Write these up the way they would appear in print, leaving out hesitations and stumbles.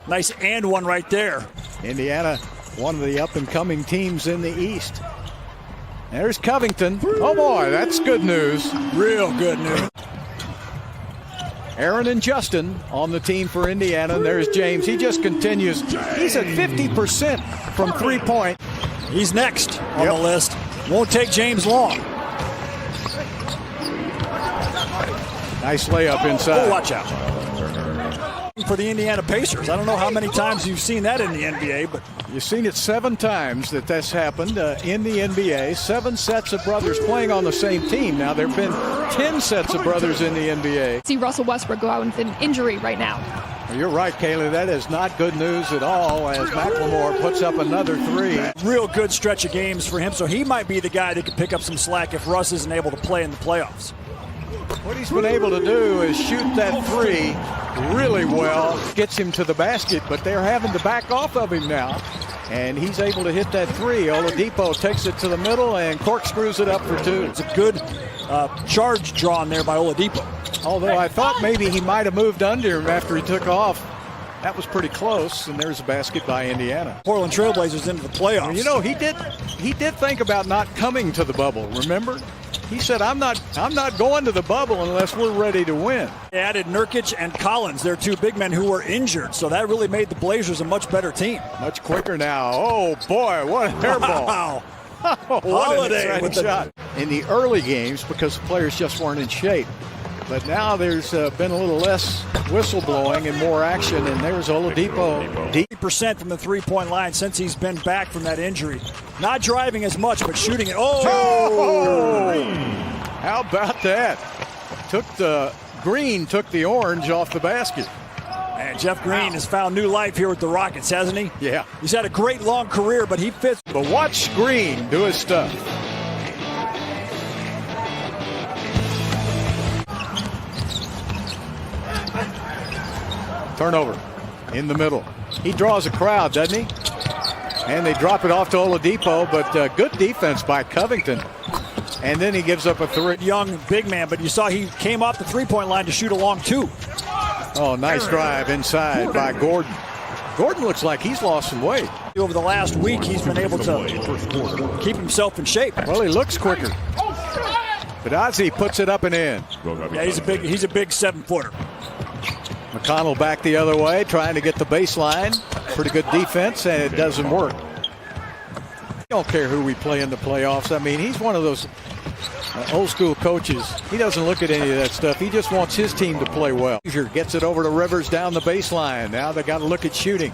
Nice and one right there. Indiana, one of the up-and-coming teams in the East. There's Covington. Oh boy, that's good news. Real good news. Aaron and Justin on the team for Indiana. And there's James. He just continues. He's at 50% from three-point. He's next on the list. Won't take James long. Nice layup inside. Oh, watch out. For the Indiana Pacers. I don't know how many times you've seen that in the NBA, but you've seen it 7 times that that's happened in the NBA. 7 sets of brothers playing on the same team. Now, there have been 10 sets of brothers in the NBA. See Russell Westbrook go out with an injury right now. Well, you're right, Kaylee. That is not good news at all as McLemore puts up another 3. Real good stretch of games for him, so he might be the guy that can pick up some slack if Russ isn't able to play in the playoffs. What he's been able to do is shoot that 3 really well. Gets him to the basket, but they're having to back off of him now. And he's able to hit that 3. Oladipo takes it to the middle and corkscrews it up for 2. It's a good charge drawn there by Oladipo. Although I thought maybe he might have moved under him after he took off. That was pretty close, and there's a basket by Indiana. Portland Trailblazers into the playoffs. Well, you know, he did think about not coming to the bubble, remember? He said, I'm not going to the bubble unless we're ready to win. They added Nurkic and Collins, their 2 big men who were injured, so that really made the Blazers a much better team. Much quicker now. Oh, boy, what a hairball. Wow. What Holiday an with the shot. In the early games, because the players just weren't in shape. But now there's been a little less whistle blowing and more action, and there's Oladipo. 80% from the three-point line since he's been back from that injury. Not driving as much, but shooting it. Oh! How about that? Green took the orange off the basket. And Jeff Green has found new life here with the Rockets, hasn't he? Yeah. He's had a great long career, but he fits. But watch Green do his stuff. Turnover in the middle. He draws a crowd, doesn't he? And they drop it off to Oladipo, but good defense by Covington. And then he gives up a 3. Young big man, but you saw he came off the three-point line to shoot a long 2. Oh, nice drive inside by Gordon. Gordon looks like he's lost some weight. Over the last week, he's been able to keep himself in shape. Well, he looks quicker. But Ozzie puts it up and in. Yeah, he's a big 7-footer. McConnell back the other way, trying to get the baseline. Pretty good defense, and it doesn't work. Don't care who we play in the playoffs. I mean, he's one of those old school coaches. He doesn't look at any of that stuff. He just wants his team to play well. Gets it over to Rivers down the baseline. Now they got to look at shooting.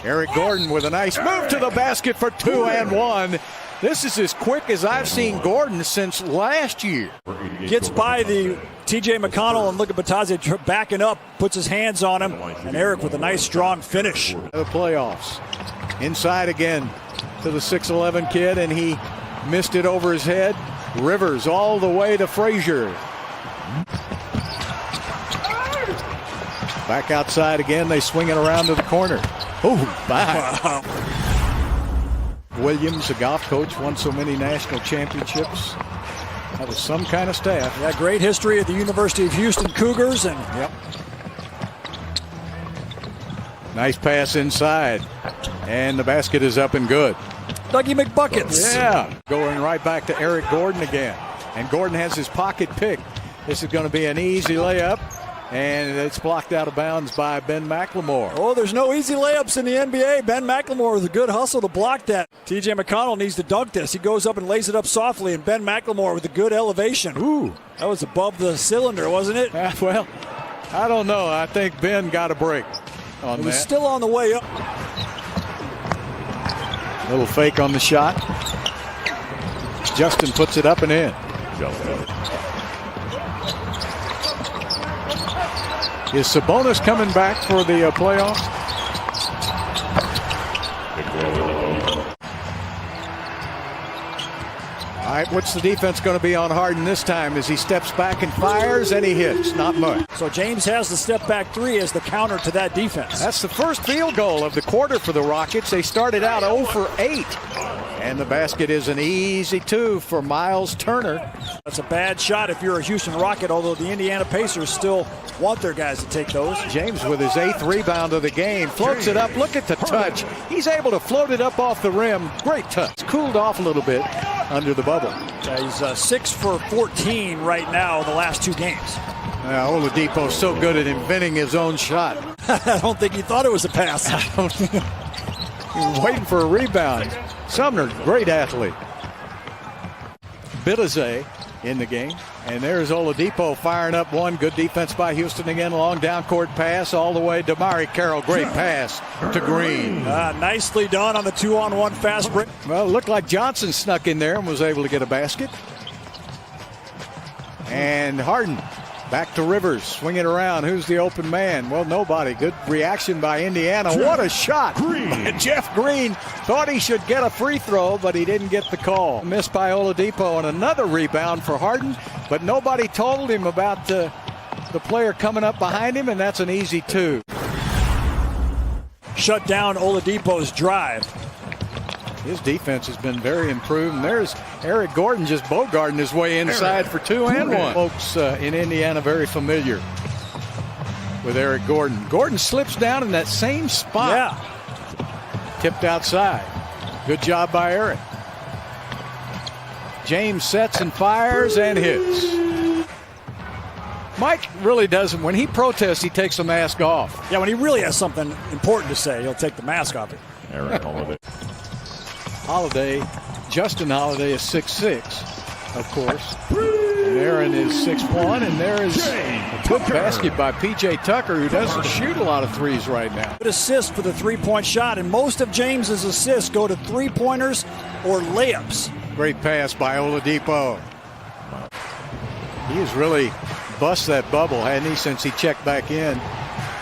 Eric Gordon with a nice move to the basket for 2 and 1. This is as quick as I've seen Gordon since last year. Gets by the T.J. McConnell, and look at Batadze backing up, puts his hands on him, and Eric with a nice strong finish. The playoffs. Inside again to the 6'11 kid, and he missed it over his head. Rivers all the way to Frazier. Back outside again, they swing it around to the corner. Oh, bye. Wow. Williams, a golf coach, won so many national championships. That was some kind of staff. Yeah, great history at the University of Houston Cougars. And yep. Nice pass inside. And the basket is up and good. Dougie McBuckets. Yeah. Going right back to Eric Gordon again. And Gordon has his pocket pick. This is going to be an easy layup. And it's blocked out of bounds by Ben McLemore. Oh, there's no easy layups in the NBA. Ben McLemore with a good hustle to block that. T.J. McConnell needs to dunk this. He goes up and lays it up softly, and Ben McLemore with a good elevation. Ooh. That was above the cylinder, wasn't it? Well, I don't know. I think Ben got a break on that. It was still on the way up. Little fake on the shot. Justin puts it up and in. Is Sabonis coming back for the playoffs? All right, what's the defense going to be on Harden this time as he steps back and fires and he hits? Not much. So James has the step back 3 as the counter to that defense. That's the first field goal of the quarter for the Rockets. They started out 0 for 8. And the basket is an easy two for Miles Turner. That's a bad shot if you're a Houston Rocket, although the Indiana Pacers still want their guys to take those. James with his 8th rebound of the game. Floats it up. Look at the touch. He's able to float it up off the rim. Great touch. It's cooled off a little bit under the bubble. Yeah, he's 6 for 14 right now in the last 2 games. Oladipo's so good at inventing his own shot. I don't think he thought it was a pass. He was waiting for a rebound. Sumner, great athlete. Bitadze in the game. And there's Oladipo firing up one. Good defense by Houston again. Long down court pass all the way. DeMarre Carroll. Great pass to Green. Nicely done on the 2-on-1 fast break. Well, it looked like Johnson snuck in there and was able to get a basket. And Harden back to Rivers. Swing it around. Who's the open man? Well, nobody. Good reaction by Indiana. What a shot. Jeff Green thought he should get a free throw, but he didn't get the call. Missed by Oladipo, and another rebound for Harden, but nobody told him about the player coming up behind him, and that's an easy two. Shut down Oladipo's drive. His defense has been very improved. And there's Eric Gordon just bogarting his way inside for 2 and 1. Folks in Indiana very familiar with Eric Gordon. Gordon slips down in that same spot. Yeah. Tipped outside. Good job by Eric. James sets and fires and hits. Mike really doesn't. When he protests, he takes the mask off. Yeah, when he really has something important to say, he'll take the mask off it. Aaron Holiday. Justin Holiday is 6'6", of course. And Aaron is 6'1", and there is a good basket by P.J. Tucker, who doesn't shoot a lot of threes right now. Good assist for the three-point shot, and most of James's assists go to three-pointers or layups. Great pass by Oladipo. He has really bust that bubble, hadn't he, since he checked back in.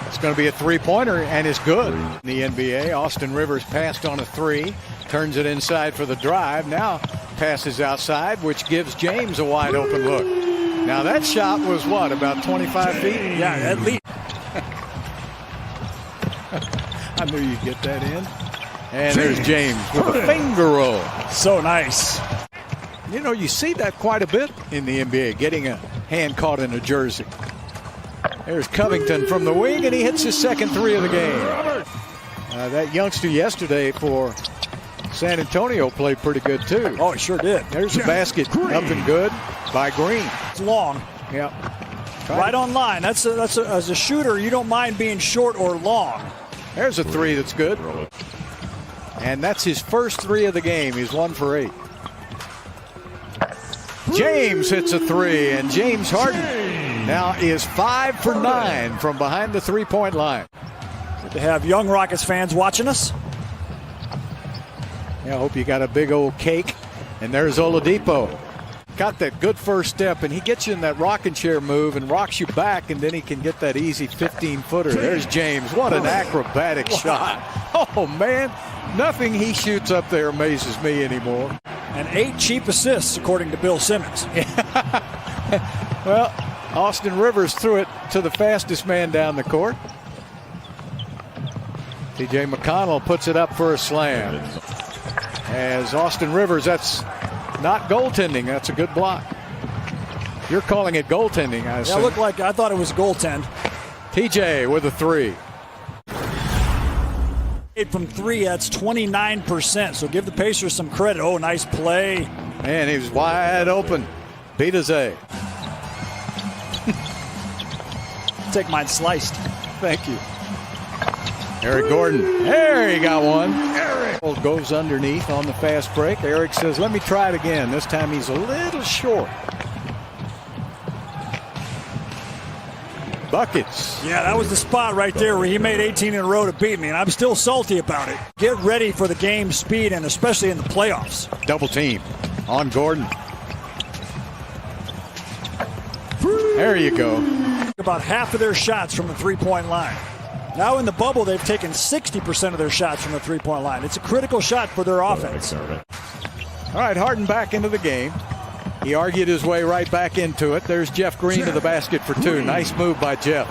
It's going to be a three-pointer, and it's good. In the NBA, Austin Rivers passed on a three. Turns it inside for the drive. Now passes outside, which gives James a wide open look. Now that shot was what, about 25 feet? Yeah, at least. I knew you'd get that in. And there's James with a finger roll. So nice. You know, you see that quite a bit in the NBA, getting a hand caught in a jersey. There's Covington from the wing, and he hits his second three of the game. That youngster yesterday for San Antonio played pretty good too. Oh, he sure did. There's a basket up and good by Green. It's long. Yeah. Right on line. That's as a shooter, you don't mind being short or long. There's a three that's good. And that's his first three of the game. He's 1 for 8. James hits a three, and James Harden now is 5 for 9 from behind the three-point line. Good to have young Rockets fans watching us. Yeah, I hope you got a big old cake. And there's Oladipo. Got that good first step, and he gets you in that rocking chair move and rocks you back, and then he can get that easy 15-footer. There's James. What an acrobatic shot. Oh, man. Nothing he shoots up there amazes me anymore. And 8 cheap assists, according to Bill Simmons. Well, Austin Rivers threw it to the fastest man down the court. T.J. McConnell puts it up for a slam. As Austin Rivers, that's not goaltending. That's a good block. You're calling it goaltending, I assume. Yeah, it looked like I thought it was goaltend. TJ with a three. From 3, that's 29%. So give the Pacers some credit. Oh, nice play. And he was wide open. Bitadze. Take mine sliced. Thank you. Eric Gordon. There, he got one. Eric goes underneath on the fast break. Eric says, let me try it again. This time he's a little short. Buckets. Yeah, that was the spot right there where he made 18 in a row to beat me, and I'm still salty about it. Get ready for the game speed, and especially in the playoffs. Double team on Gordon. There you go. About half of their shots from the three-point line. Now in the bubble, they've taken 60% of their shots from the three-point line. It's a critical shot for their offense. All right, Harden back into the game. He argued his way right back into it. There's Jeff Green to the basket for 2. Nice move by Jeff.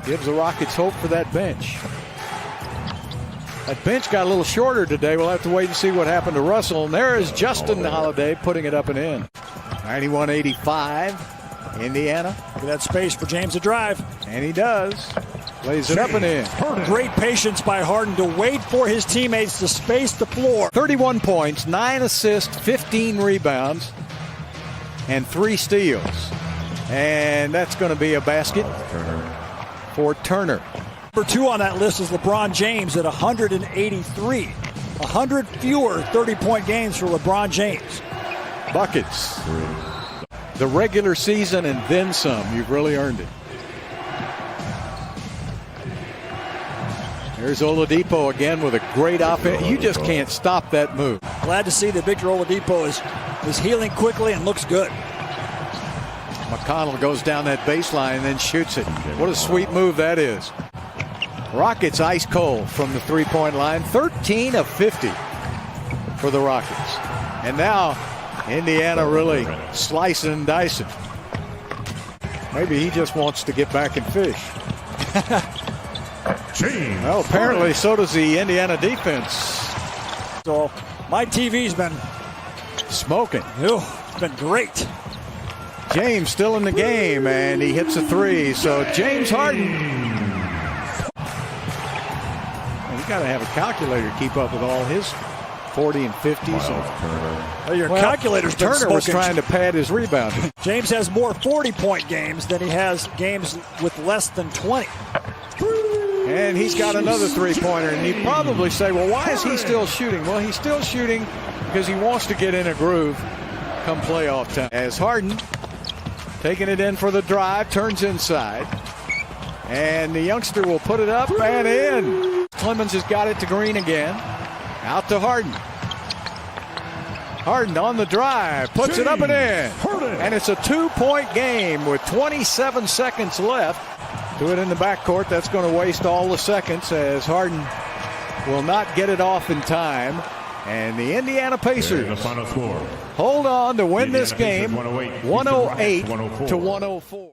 Gives the Rockets hope for that bench. That bench got a little shorter today. We'll have to wait and see what happened to Russell. And there is Justin Holiday putting it up and in. 91-85, Indiana. Look at that space for James to drive. And he does. Lays it up and in. Great patience by Harden to wait for his teammates to space the floor. 31 points, 9 assists, 15 rebounds, and 3 steals. And that's going to be a basket for Turner. Number 2 on that list is LeBron James at 183. 100 fewer 30-point games for LeBron James. Buckets. The regular season and then some. You've really earned it. There's Oladipo again with a great offense. You just can't stop that move. Glad to see that Victor Oladipo is healing quickly and looks good. McConnell goes down that baseline and then shoots it. What a sweet move that is. Rockets ice cold from the three-point line. 13 of 50 for the Rockets. And now Indiana really slicing and dicing. Maybe he just wants to get back and fish. Well, apparently so does the Indiana defense. So my TV's been Smoking. it's been great. James still in the game, and he hits a 3. So James Harden. And you got to have a calculator to keep up with all his 40 and 50s. Well, your calculator's been Turner was smoking. trying to pad his rebounding. James has more 40-point games than he has games with less than 20. And he's got another three-pointer. And you'd probably say, well, why is he still shooting? Well, he's still shooting because he wants to get in a groove come playoff time. As Harden taking it in for the drive, turns inside. And the youngster will put it up and in. Clemens has got it to Green again. Out to Harden. Harden on the drive, puts it up and in. And it's a 2-point game with 27 seconds left. Do it in the backcourt. That's going to waste all the seconds as Harden will not get it off in time. And the Indiana Pacers the final score. hold on to win this game 108 108 to 104.